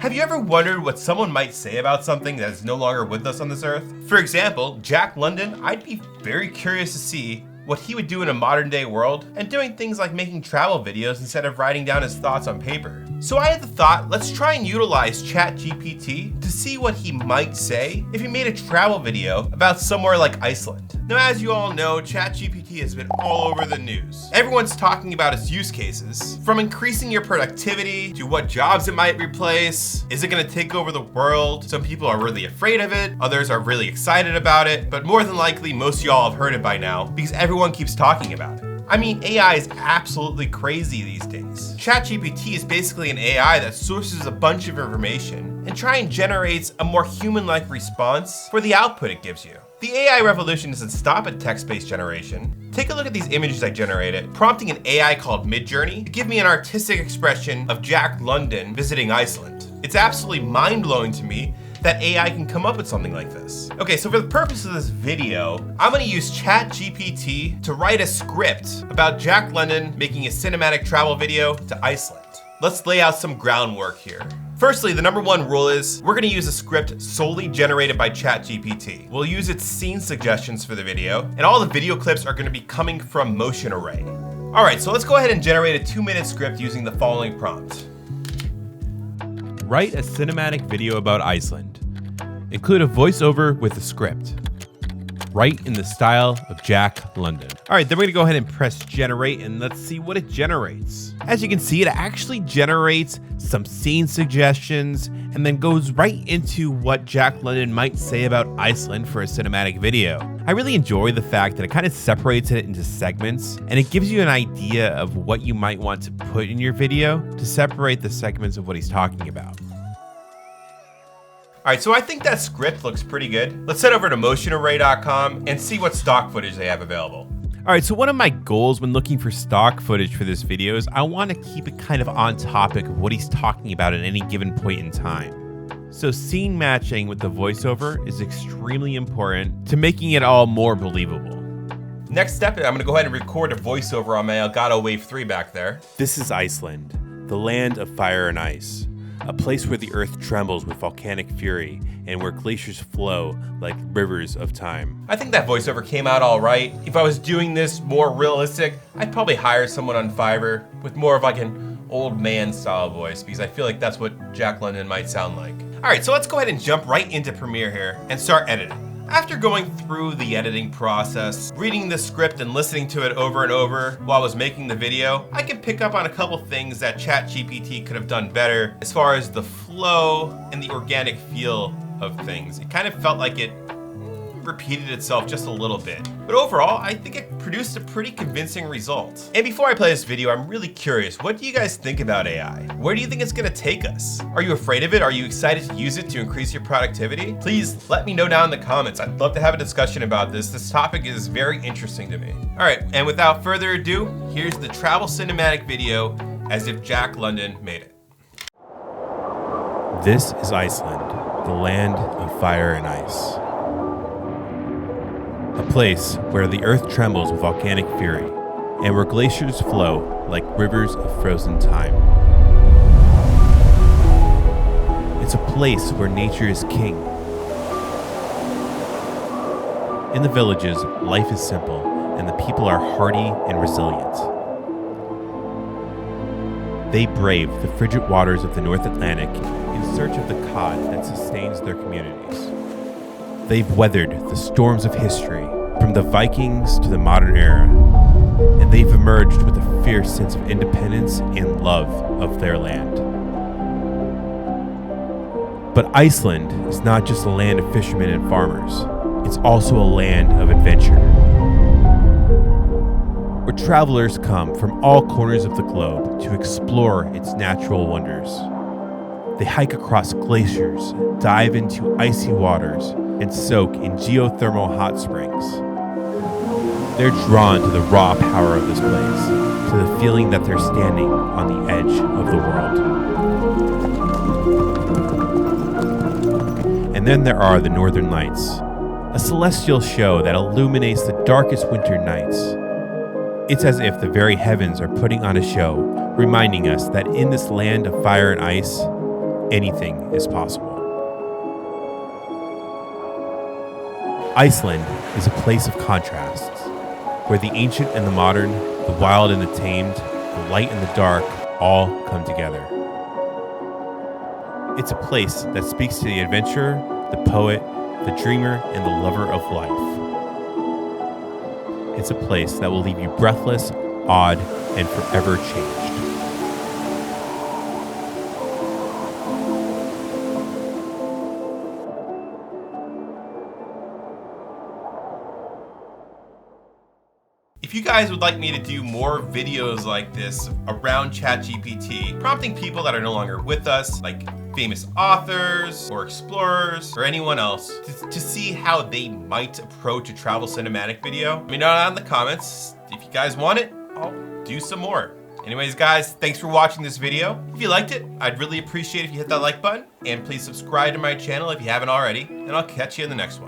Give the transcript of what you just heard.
Have you ever wondered what someone might say about something that is no longer with us on this earth? For example, Jack London, I'd be very curious to see what he would do in a modern day world and doing things like making travel videos instead of writing down his thoughts on paper. So I had the thought, let's try and utilize ChatGPT to see what he might say if he made a travel video about somewhere like Iceland. Now, as you all know, ChatGPT has been all over the news. Everyone's talking about its use cases, from increasing your productivity to what jobs it might replace. Is it gonna take over the world? Some people are really afraid of it, others are really excited about it, but more than likely, most of y'all have heard it by now because everyone keeps talking about it. I mean, AI is absolutely crazy these days. ChatGPT is basically an AI that sources a bunch of information and tries and generates a more human-like response for the output it gives you. The AI revolution doesn't stop at text-based generation. Take a look at these images I generated, prompting an AI called Midjourney to give me an artistic expression of Jack London visiting Iceland. It's absolutely mind-blowing to me that AI can come up with something like this. Okay, so for the purpose of this video, I'm gonna use ChatGPT to write a script about Jack London making a cinematic travel video to Iceland. Let's lay out some groundwork here. Firstly, the number one rule is we're gonna use a script solely generated by ChatGPT. We'll use its scene suggestions for the video, and all the video clips are gonna be coming from Motion Array. All right, so let's go ahead and generate a 2-minute script using the following prompt. Write a cinematic video about Iceland. Include a voiceover with a script. Write in the style of Jack London. All right, then we're gonna go ahead and press generate and let's see what it generates. As you can see, it actually generates some scene suggestions and then goes right into what Jack London might say about Iceland for a cinematic video. I really enjoy the fact that it kind of separates it into segments and it gives you an idea of what you might want to put in your video to separate the segments of what he's talking about. All right, so I think that script looks pretty good. Let's head over to motionarray.com and see what stock footage they have available. All right, so one of my goals when looking for stock footage for this video is I want to keep it kind of on topic of what he's talking about at any given point in time. So scene matching with the voiceover is extremely important to making it all more believable. Next step, I'm gonna go ahead and record a voiceover on my Elgato Wave 3 back there. This is Iceland, the land of fire and ice. A place where the earth trembles with volcanic fury and where glaciers flow like rivers of time. I think that voiceover came out all right. If I was doing this more realistic, I'd probably hire someone on Fiverr with more of like an old man style voice because I feel like that's what Jack London might sound like. All right, so let's go ahead and jump right into Premiere here and start editing. After going through the editing process, reading the script and listening to it over and over while I was making the video, I can pick up on a couple things that ChatGPT could have done better as far as the flow and the organic feel of things. It kind of felt like it repeated itself just a little bit. But overall, I think it produced a pretty convincing result. And before I play this video, I'm really curious, what do you guys think about AI? Where do you think it's gonna take us? Are you afraid of it? Are you excited to use it to increase your productivity? Please let me know down in the comments. I'd love to have a discussion about this. This topic is very interesting to me. All right, and without further ado, here's the travel cinematic video as if Jack London made it. This is Iceland, the land of fire and ice. A place where the earth trembles with volcanic fury and where glaciers flow like rivers of frozen time. It's a place where nature is king. In the villages, life is simple and the people are hardy and resilient. They brave the frigid waters of the North Atlantic in search of the cod that sustains their communities. They've weathered the storms of history, from the Vikings to the modern era, and they've emerged with a fierce sense of independence and love of their land. But Iceland is not just a land of fishermen and farmers, it's also a land of adventure, where travelers come from all corners of the globe to explore its natural wonders. They hike across glaciers, dive into icy waters, and soak in geothermal hot springs. They're drawn to the raw power of this place, to the feeling that they're standing on the edge of the world. And then there are the Northern Lights, a celestial show that illuminates the darkest winter nights. It's as if the very heavens are putting on a show, reminding us that in this land of fire and ice, anything is possible. Iceland is a place of contrasts, where the ancient and the modern, the wild and the tamed, the light and the dark all come together. It's a place that speaks to the adventurer, the poet, the dreamer, and the lover of life. It's a place that will leave you breathless, awed, and forever changed. If you guys would like me to do more videos like this around ChatGPT, prompting people that are no longer with us, like famous authors or explorers or anyone else, to see how they might approach a travel cinematic video, let me know down in the comments. If you guys want it, I'll do some more. Anyways, guys, thanks for watching this video. If you liked it, I'd really appreciate if you hit that like button, and please subscribe to my channel if you haven't already, and I'll catch you in the next one.